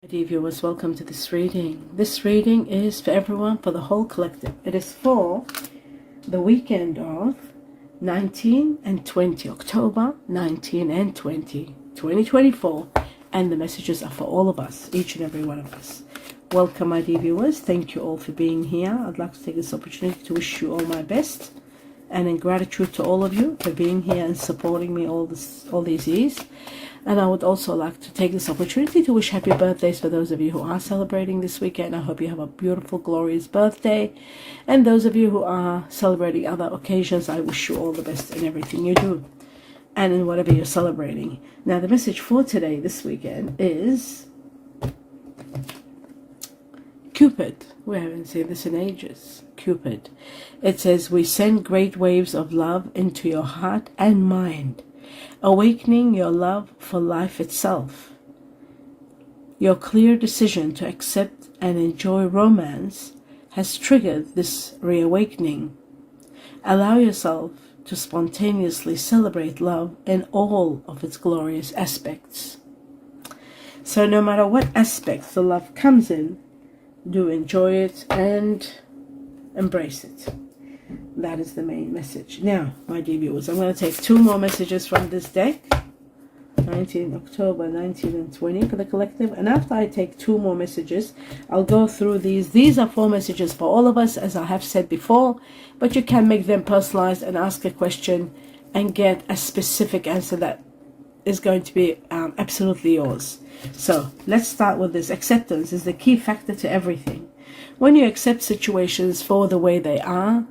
Dear viewers, welcome to this reading. This reading is for everyone, for the whole collective. It is for the weekend of 19 and 20, October 19 and 20, 2024. And the messages are for all of us, each and every one of us. Welcome, my dear viewers. Thank you all for being here. I'd like to take this opportunity to wish you all my best. And in gratitude to all of you for being here and supporting me all these years. And I would also like to take this opportunity to wish happy birthdays for those of you who are celebrating this weekend. I hope you have a beautiful, glorious birthday. And those of you who are celebrating other occasions, I wish you all the best in everything you do and in whatever you're celebrating. Now, the message for today, this weekend, is Cupid. We haven't seen this in ages. Cupid. It says, we send great waves of love into your heart and mind, awakening your love for life itself. Your clear decision to accept and enjoy romance has triggered this reawakening. Allow yourself to spontaneously celebrate love in all of its glorious aspects. So no matter what aspects the love comes in, do enjoy it and embrace it. That is the main message. Now, my dear viewers, I'm going to take two more messages from this deck. 19 October, 19 and 20 for the collective. And after I take two more messages, I'll go through these. These are 4 messages for all of us, as I have said before. But you can make them personalized and ask a question and get a specific answer that is going to be absolutely yours. So let's start with this. Acceptance is the key factor to everything. When you accept situations for the way they are,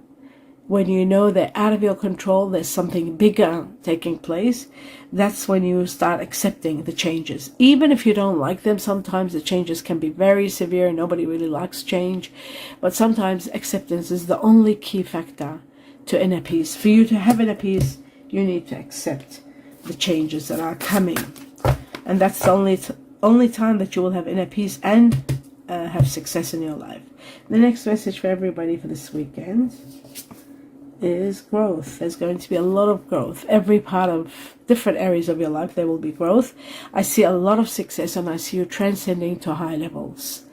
when you know they're out of your control, there's something bigger taking place, that's when you start accepting the changes. Even if you don't like them, sometimes the changes can be very severe. Nobody really likes change. But sometimes acceptance is the only key factor to inner peace. For you to have inner peace, you need to accept the changes that are coming. And that's the only time that you will have inner peace and have success in your life. The next message for everybody for this weekend is growth. There's going to be a lot of growth. Every part of different areas of your life, there will be growth. I see a lot of success, and I see you transcending to high levels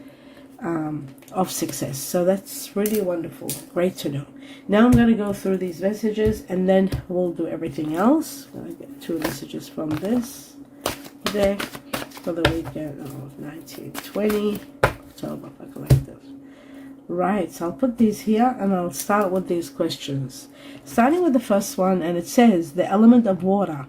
of success. So that's really wonderful. Great to know. Now I'm going to go through these messages, and then we'll do everything else. I'm going to get 2 messages from this deck for the weekend of 1920 October for collective. Right, so I'll put these here and I'll start with these questions. Starting with the first one, and it says the element of water.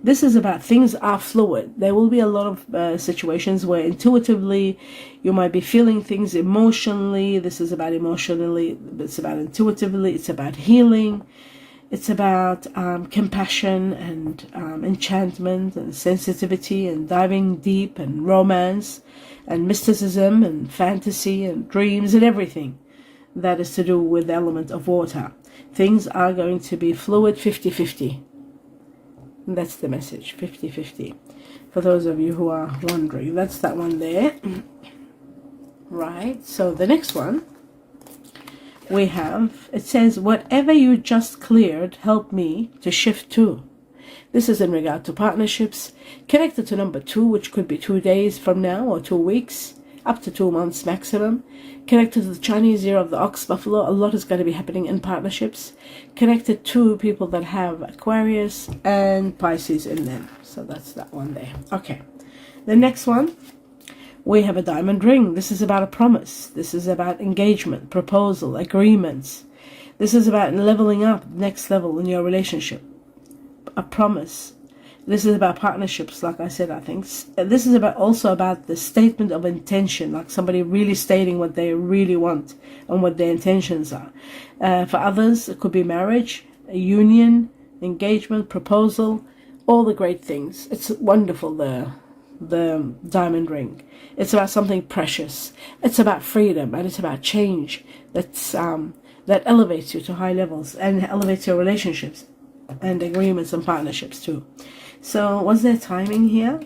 This is about things are fluid. There will be a lot of situations where intuitively you might be feeling things emotionally. This is about emotionally, it's about intuitively, it's about healing. It's about compassion and enchantment and sensitivity and diving deep and romance and mysticism and fantasy and dreams and everything that is to do with the element of water. Things are going to be fluid, 50-50. That's the message, 50-50. For those of you who are wondering, that's that one there. Right, so the next one we have, it says, whatever you just cleared, help me to shift to. This is in regard to partnerships, connected to number 2, which could be 2 days from now or 2 weeks, up to 2 months maximum. Connected to the Chinese year of the ox buffalo, a lot is going to be happening in partnerships. Connected to people that have Aquarius and Pisces in them. So that's that one there. Okay, the next one, we have a diamond ring. This is about a promise. This is about engagement, proposal, agreements. This is about leveling up, next level in your relationship. A promise. This is about partnerships, like I said, I think. This is also about the statement of intention, like somebody really stating what they really want and what their intentions are. For others, it could be marriage, a union, engagement, proposal, all the great things. It's wonderful, the diamond ring. It's about something precious. It's about freedom, and it's about change that elevates you to high levels and elevates your relationships and agreements and partnerships too. So was there timing here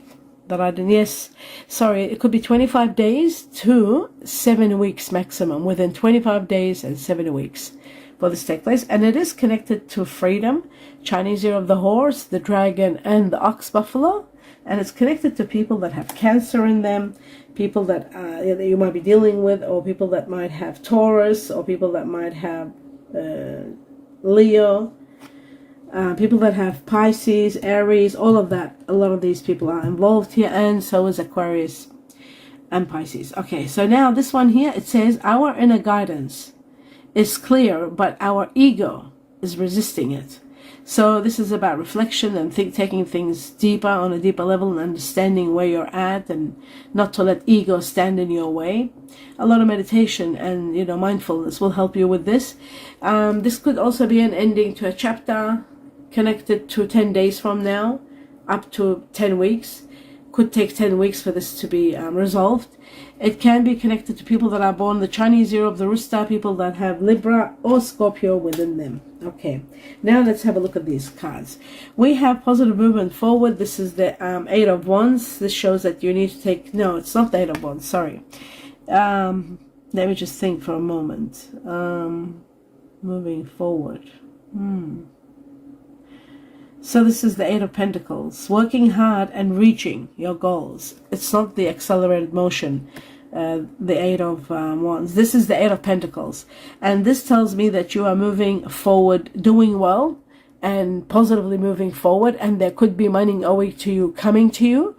that I didn't? Yes, sorry, it could be 25 days to 7 weeks maximum, within 25 days and 7 weeks for this to take place. And it is connected to freedom, Chinese year of the horse, the dragon and the ox buffalo. and it's connected to people that have cancer in them, people that you might be dealing with, or people that might have Taurus, or people that might have Leo, people that have Pisces, Aries, all of that. A lot of these people are involved here, and so is Aquarius and Pisces. Okay, so now this one here, it says our inner guidance is clear, but our ego is resisting it. So this is about reflection and taking things deeper, on a deeper level, and understanding where you're at, and not to let ego stand in your way. A lot of meditation and mindfulness will help you with this. This could also be an ending to a chapter, connected to 10 days from now, up to 10 weeks. Could take 10 weeks for this to be resolved. It can be connected to people that are born the Chinese year of the rooster, people that have Libra or Scorpio within them. Okay, now let's have a look at these cards. We have positive movement forward. This is the Eight of Wands. This shows that you need to take, no, it's not the Eight of Wands, sorry. Let me just think for a moment. Moving forward. So this is the Eight of Pentacles, working hard and reaching your goals. It's not the accelerated motion, the Eight of Wands. This is the Eight of Pentacles. And this tells me that you are moving forward, doing well, and positively moving forward. And there could be money owing to you, coming to you,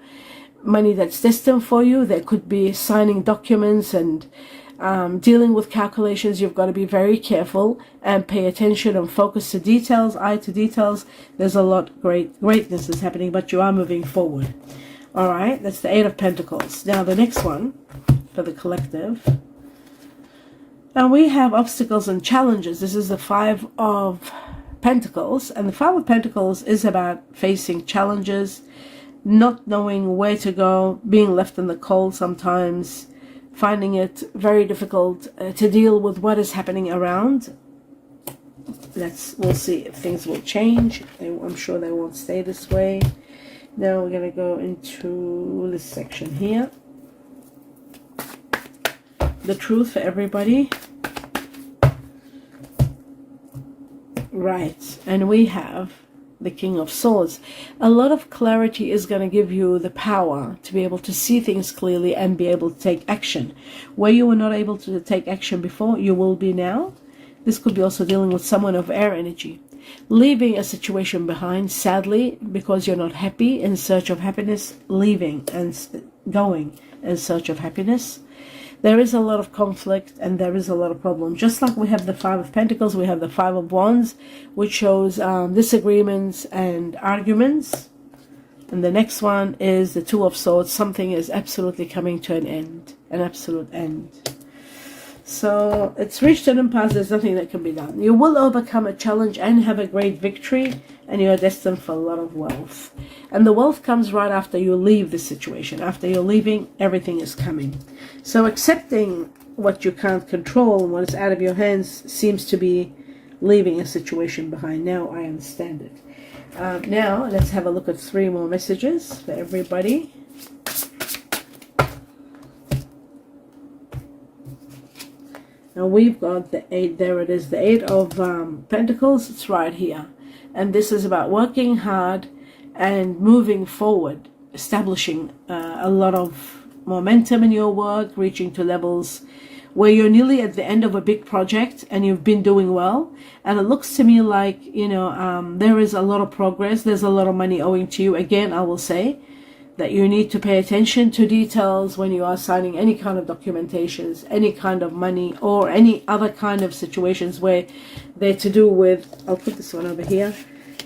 money that's destined for you. There could be signing documents and dealing with calculations. You've got to be very careful and pay attention and focus to details, eye to details. There's a lot greatness is happening, but you are moving forward. All right, that's the Eight of Pentacles. Now the next one for the collective. Now we have obstacles and challenges. This is the Five of Pentacles, and the Five of Pentacles is about facing challenges, not knowing where to go, being left in the cold sometimes, finding it very difficult to deal with what is happening around. We'll see if things will change. I'm sure they won't stay this way. Now we're going to go into this section here. The truth for everybody. Right, and we have the King of Swords. A lot of clarity is going to give you the power to be able to see things clearly and be able to take action. Where you were not able to take action before, you will be now. This could be also dealing with someone of air energy. Leaving a situation behind, sadly, because you're not happy, in search of happiness, leaving and going in search of happiness. There is a lot of conflict and there is a lot of problem. Just like we have the Five of Pentacles, we have the Five of Wands, which shows disagreements and arguments. And the next one is the Two of Swords. Something is absolutely coming to an end, an absolute end. So it's reached an impasse. There's nothing that can be done. You will overcome a challenge and have a great victory, and you are destined for a lot of wealth. And the wealth comes right after you leave the situation. After you're leaving, everything is coming. So accepting what you can't control and what is out of your hands seems to be leaving a situation behind. Now I understand it. Now let's have a look at 3 more messages for everybody. Now we've got the 8, there it is, the 8 of Pentacles. It's right here. And this is about working hard and moving forward, establishing a lot of momentum in your work, reaching to levels where you're nearly at the end of a big project and you've been doing well. And it looks to me like, there is a lot of progress. There's a lot of money owing to you. Again, I will say that you need to pay attention to details when you are signing any kind of documentations, any kind of money, or any other kind of situations where they're to do with, I'll put this one over here,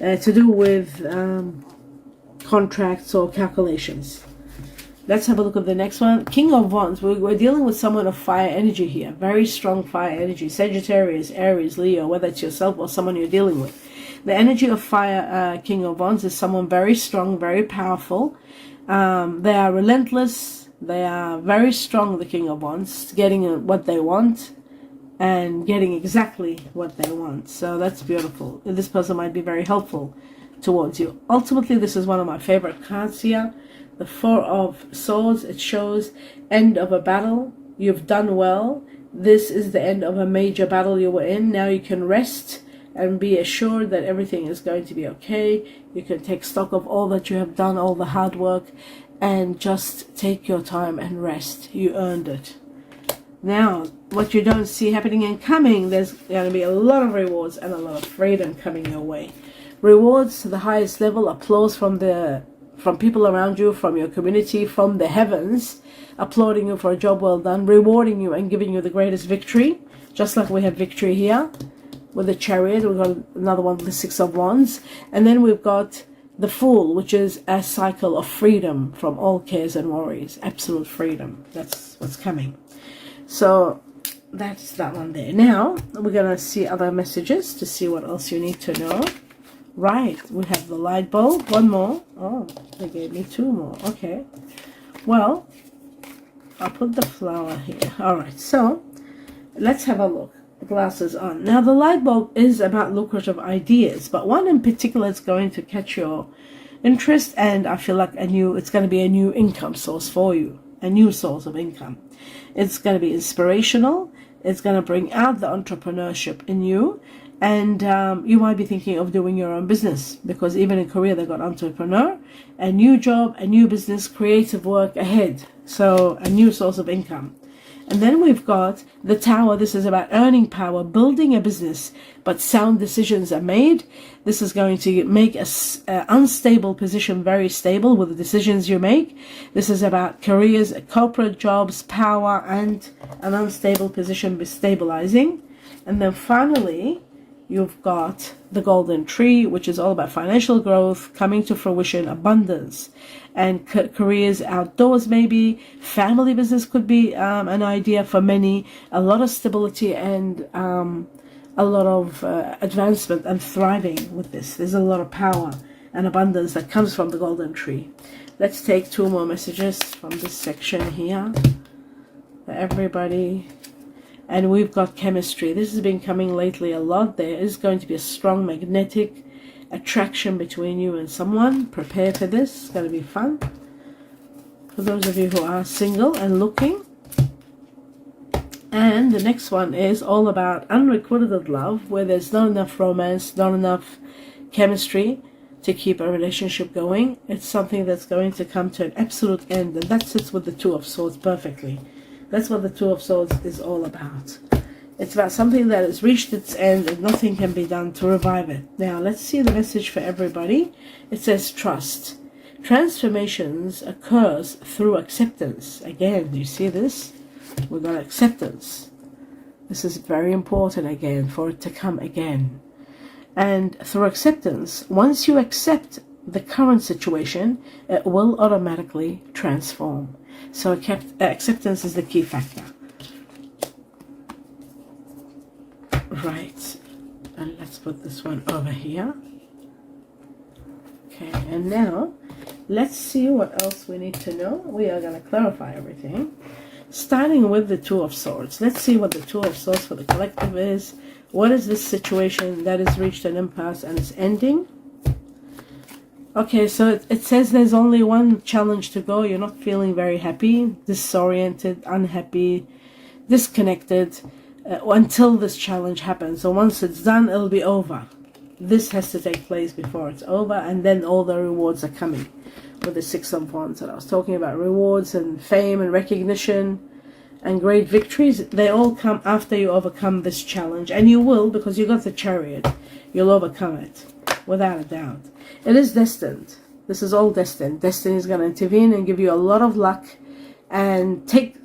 to do with contracts or calculations. Let's have a look at the next one. King of Wands. We're dealing with someone of fire energy here. Very strong fire energy. Sagittarius, Aries, Leo, whether it's yourself or someone you're dealing with. The energy of fire, King of Wands, is someone very strong, very powerful. They are relentless. They are very strong, the King of Wands, getting what they want and getting exactly what they want. So that's beautiful. This person might be very helpful towards you. Ultimately, this is one of my favorite cards here. The Four of Swords. It shows end of a battle. You've done well. This is the end of a major battle you were in. Now you can rest and be assured that everything is going to be okay. You can take stock of all that you have done, all the hard work, and just take your time and rest. You earned it. Now, what you don't see happening and coming, there's going to be a lot of rewards and a lot of freedom coming your way. Rewards to the highest level, applause from people around you, from your community, from the heavens, applauding you for a job well done, rewarding you and giving you the greatest victory, just like we have victory here with the Chariot. We've got another one with the Six of Wands, and then we've got the Fool, which is a cycle of freedom from all cares and worries. Absolute freedom. That's what's coming. So that's that one there. Now we're going to see other messages to see what else you need to know. Right, we have the light bulb. One more. Oh, they gave me two more. Okay. Well, I'll put the flower here. All right, so let's have a look. The glasses on. Now, the light bulb is about lucrative ideas, but one in particular is going to catch your interest, and I feel like it's going to be a new income source for you, a new source of income. It's going to be inspirational. It's going to bring out the entrepreneurship in you. And you might be thinking of doing your own business, because even in Korea they got entrepreneur, a new job, a new business, creative work ahead. So a new source of income. And then we've got the Tower. This is about earning power, building a business, but sound decisions are made. This is going to make an unstable position very stable with the decisions you make. This is about careers, corporate jobs, power, and an unstable position be stabilizing. And then finally, you've got the golden tree, which is all about financial growth, coming to fruition, abundance, and careers outdoors maybe. Family business could be an idea for many. A lot of stability and a lot of advancement and thriving with this. There's a lot of power and abundance that comes from the golden tree. Let's take two more messages from this section here for everybody. And we've got chemistry. This has been coming lately a lot. There is going to be a strong magnetic attraction between you and someone. Prepare for this. It's going to be fun. For those of you who are single and looking. And the next one is all about unrequited love, where there's not enough romance, not enough chemistry to keep a relationship going. It's something that's going to come to an absolute end. And that sits with the Two of Swords perfectly. That's what the Two of Swords is all about. It's about something that has reached its end and nothing can be done to revive it. Now, let's see the message for everybody. It says trust. Transformations occurs through acceptance. Again, do you see this? We've got acceptance. This is very important again, for it to come again. And through acceptance, once you accept the current situation, it will automatically transform. So acceptance is the key factor. Right. And let's put this one over here. Okay, and now let's see what else we need to know. We are going to clarify everything. Starting with the Two of Swords. Let's see what the Two of Swords for the collective is. What is this situation that has reached an impasse and is ending? Okay, so it says there's only one challenge to go. You're not feeling very happy, disoriented, unhappy, disconnected until this challenge happens. So once it's done, it'll be over. This has to take place before it's over, and then all the rewards are coming with the Six of Wands that I was talking about. Rewards and fame and recognition and great victories, they all come after you overcome this challenge. And you will, because you got the Chariot. You'll overcome it, without a doubt. It is destined. This is all destined. Destiny is going to intervene and give you a lot of luck and take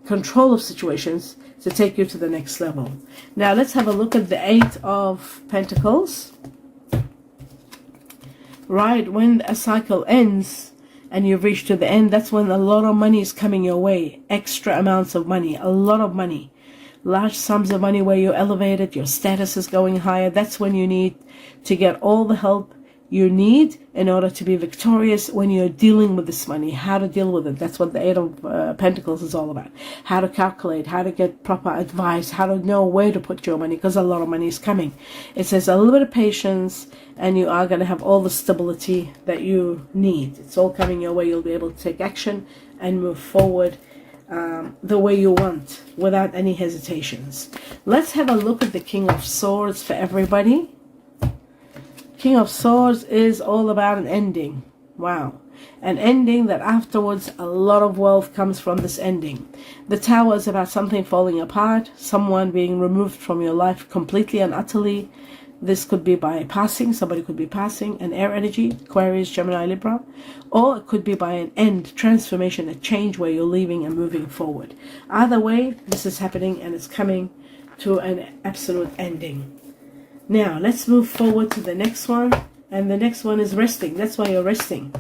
control of situations to take you to the next level. Now let's have a look at the Eight of Pentacles. Right, when a cycle ends and you've reached to the end, that's when a lot of money is coming your way. Extra amounts of money, a lot of money. Large sums of money where you're elevated, your status is going higher. That's when you need to get all the help you need in order to be victorious when you're dealing with this money. How to deal with it. That's what the Eight of Pentacles is all about. How to calculate, how to get proper advice, how to know where to put your money, because a lot of money is coming. It says a little bit of patience and you are going to have all the stability that you need. It's all coming your way. You'll be able to take action and move forward the way you want without any hesitations. Let's have a look at the King of Swords for everybody. King of Swords is all about an ending. Wow. An ending that afterwards a lot of wealth comes from this ending. The Tower is about something falling apart, someone being removed from your life completely and utterly. This could be by passing, somebody could be passing, an air energy, Aquarius, Gemini, Libra, or it could be by an end, transformation, a change where you're leaving and moving forward. Either way, this is happening and it's coming to an absolute ending. Now, let's move forward to the next one, and the next one is resting. That's why you're resting,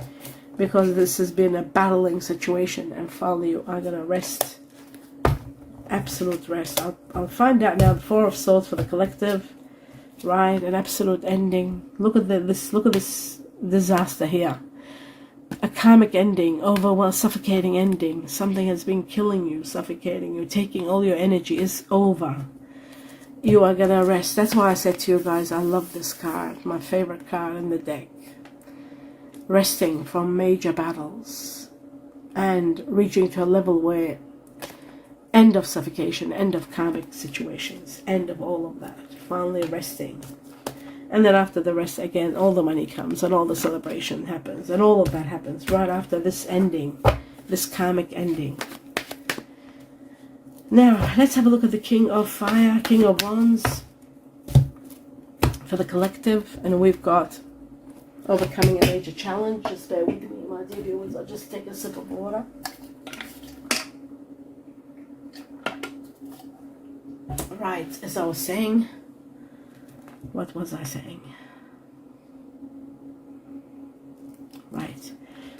because this has been a battling situation, and finally you are going to rest. Absolute rest. I'll find out now. The Four of Swords for the collective. Right, an absolute ending. Look at this. Look at this disaster here. A karmic ending, suffocating ending. Something has been killing you, suffocating you, taking all your energy. Is over. You are gonna rest. That's why I said to you guys, I love this card. My favorite card in the deck. Resting from major battles and reaching to a level where end of suffocation, end of karmic situations, end of all of that. Finally resting. And then after the rest, again, all the money comes and all the celebration happens and all of that happens right after this ending, this karmic ending. Now, let's have a look at the King of Fire, King of Wands for the collective. And we've got overcoming a major challenge. Just bear with me, my dear viewers. I'll just take a sip of water. Right, as I was saying, what was I saying? Right,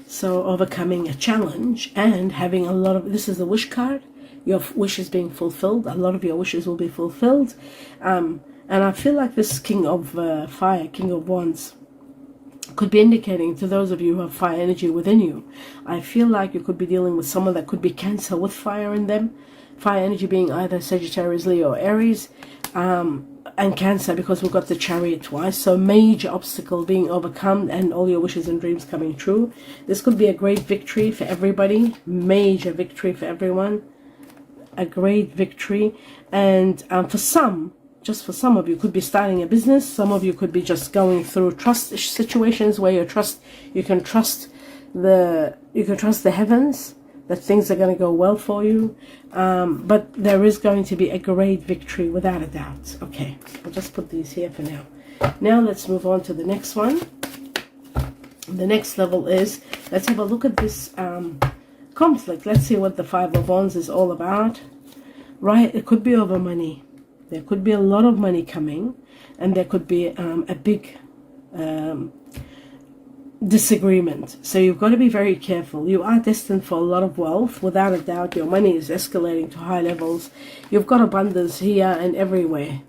so overcoming a challenge and having a lot of, this is the wish card, your wish is being fulfilled, a lot of your wishes will be fulfilled, and I feel like this King of Fire, King of Wands, could be indicating to those of you who have fire energy within you. I feel like you could be dealing with someone that could be Cancer with fire in them. Fire energy being either Sagittarius, Leo, or Aries, and Cancer, because we've got the Chariot twice. So major obstacle being overcome and all your wishes and dreams coming true. This could be a great victory for everybody. Major victory for everyone. A great victory. And for some, just for some of you, could be starting a business. Some of you could be just going through trust situations where you can trust the heavens, that things are going to go well for you. But there is going to be a great victory without a doubt. Okay, I'll just put these here for now. Now let's move on to the next one. The next level is, let's have a look at this conflict. Let's see what the Five of Wands is all about. Right, it could be over money. There could be a lot of money coming, and there could be a big disagreement. So you've got to be very careful. You are destined for a lot of wealth, without a doubt. Your money is escalating to high levels. You've got abundance here and everywhere,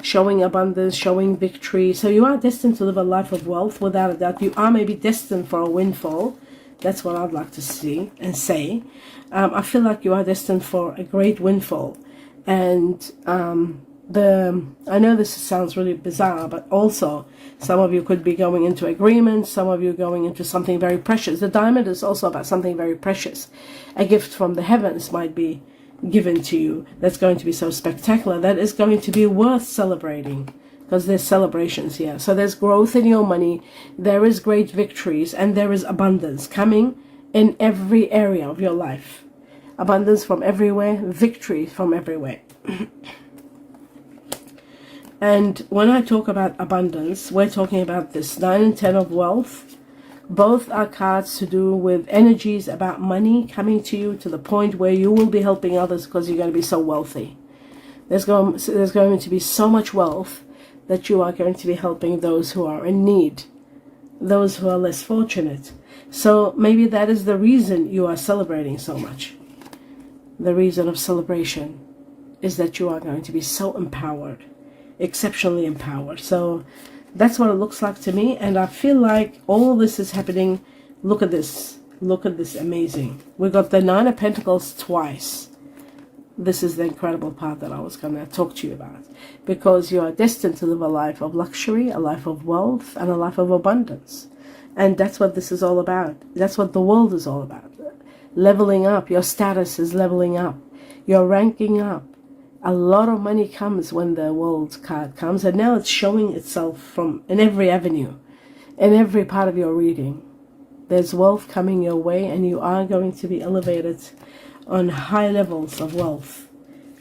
showing abundance, showing victory. So you are destined to live a life of wealth, without a doubt. You are maybe destined for a windfall. That's what I'd like to see and say. I feel like you are destined for a great windfall. And I know this sounds really bizarre, but also some of you could be going into agreements, some of you going into something very precious. The diamond is also about something very precious. A gift from the heavens might be given to you that's going to be so spectacular, that is going to be worth celebrating, because there's celebrations here. So there's growth in your money, there is great victories, and there is abundance coming in every area of your life. Abundance from everywhere, victory from everywhere. And when I talk about abundance, we're talking about this 9 and 10 of wealth. Both are cards to do with energies about money coming to you to the point where you will be helping others because you're going to be so wealthy. There's going to be so much wealth that you are going to be helping those who are in need, those who are less fortunate. So maybe that is the reason you are celebrating so much. The reason of celebration is that you are going to be so empowered, exceptionally empowered. So that's what it looks like to me, and I feel like all of this is happening. Look at this amazing. We got the Nine of Pentacles twice. This is the incredible part that I was going to talk to you about, because you are destined to live a life of luxury, a life of wealth, and a life of abundance. And that's what this is all about. That's what the world is all about. leveling up. Your status is leveling up. You're ranking up. A lot of money comes when the World card comes, and now it's showing itself from in every avenue, in every part of your reading. There's wealth coming your way, and you are going to be elevated on high levels of wealth.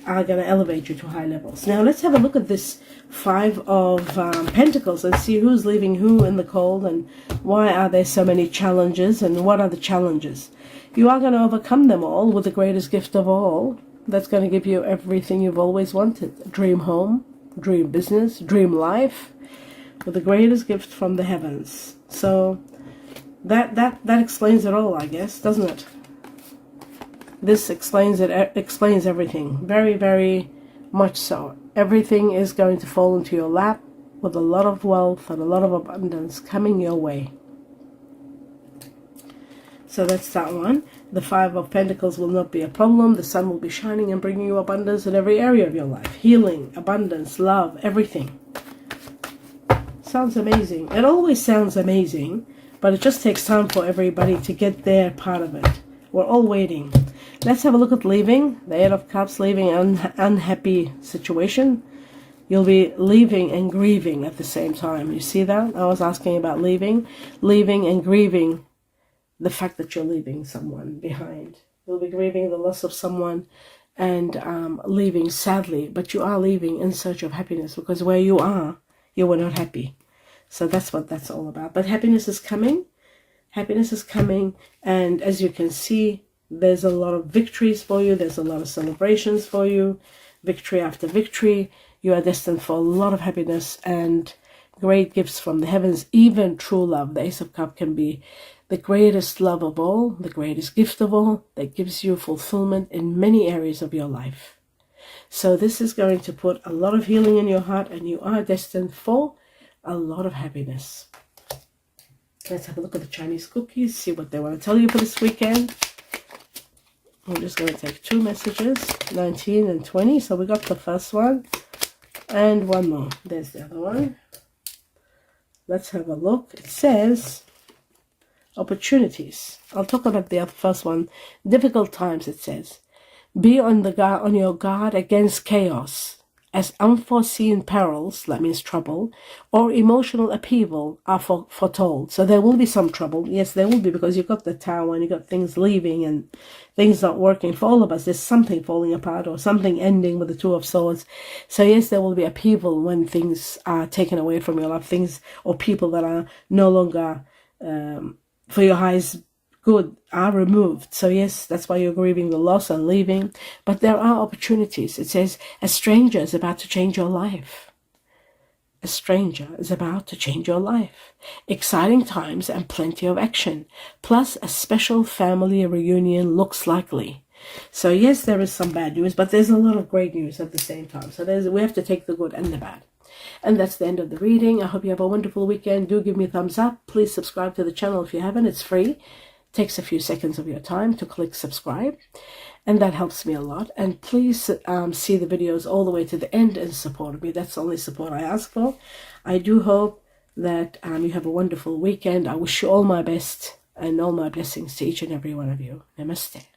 Are going to elevate you to high levels. Now let's have a look at this Five of Pentacles and see who's leaving who in the cold, and why are there so many challenges, and what are the challenges. You are going to overcome them all with the greatest gift of all. That's going to give you everything you've always wanted. Dream home, dream business, dream life, with the greatest gift from the heavens. So that explains it all, I guess, doesn't it? This explains it. Explains everything. Very, very much so. Everything is going to fall into your lap with a lot of wealth and a lot of abundance coming your way. So that's that one. The Five of Pentacles will not be a problem. The sun will be shining and bringing you abundance in every area of your life. Healing, abundance, love, everything. Sounds amazing. It always sounds amazing, but it just takes time for everybody to get their part of it. We're all waiting. Let's have a look at leaving. The Eight of Cups, leaving an unhappy situation. You'll be leaving and grieving at the same time. You see that? I was asking about leaving and grieving the fact that you're leaving someone behind. You'll be grieving the loss of someone and leaving sadly, but you are leaving in search of happiness, because where you are, you were not happy. So that's what that's all about. But happiness is coming. Happiness is coming, and as you can see, there's a lot of victories for you. There's a lot of celebrations for you. Victory after victory. You are destined for a lot of happiness and great gifts from the heavens. Even true love. The Ace of Cups can be the greatest love of all, the greatest gift of all, that gives you fulfillment in many areas of your life. So this is going to put a lot of healing in your heart, and you are destined for a lot of happiness. Let's have a look at the Chinese cookies, see what they want to tell you for this weekend. I'm just going to take two messages, 19 and 20. So we got the first one and one more. There's the other one. Let's have a look. It says opportunities. I'll talk about the first one. Difficult times, it says. Be on your guard against chaos, as unforeseen perils, that means trouble, or emotional upheaval are foretold. So there will be some trouble. Yes, there will be, because you've got the Tower and you've got things leaving and things not working. For all of us, there's something falling apart or something ending with the Two of Swords. So yes, there will be upheaval when things are taken away from your life, things or people that are no longer for your highest good are removed. So yes, that's why you're grieving the loss and leaving. But there are opportunities. It says a stranger is about to change your life. A stranger is about to change your life. Exciting times and plenty of action. Plus a special family reunion looks likely. So yes, there is some bad news, but there's a lot of great news at the same time. So we have to take the good and the bad. And that's the end of the reading. I hope you have a wonderful weekend. Do give me a thumbs up. Please subscribe to the channel if you haven't. It's free. Takes a few seconds of your time to click subscribe, and that helps me a lot. And please see the videos all the way to the end and support me. That's the only support I ask for. I do hope that you have a wonderful weekend. I wish you all my best and all my blessings to each and every one of you. Namaste.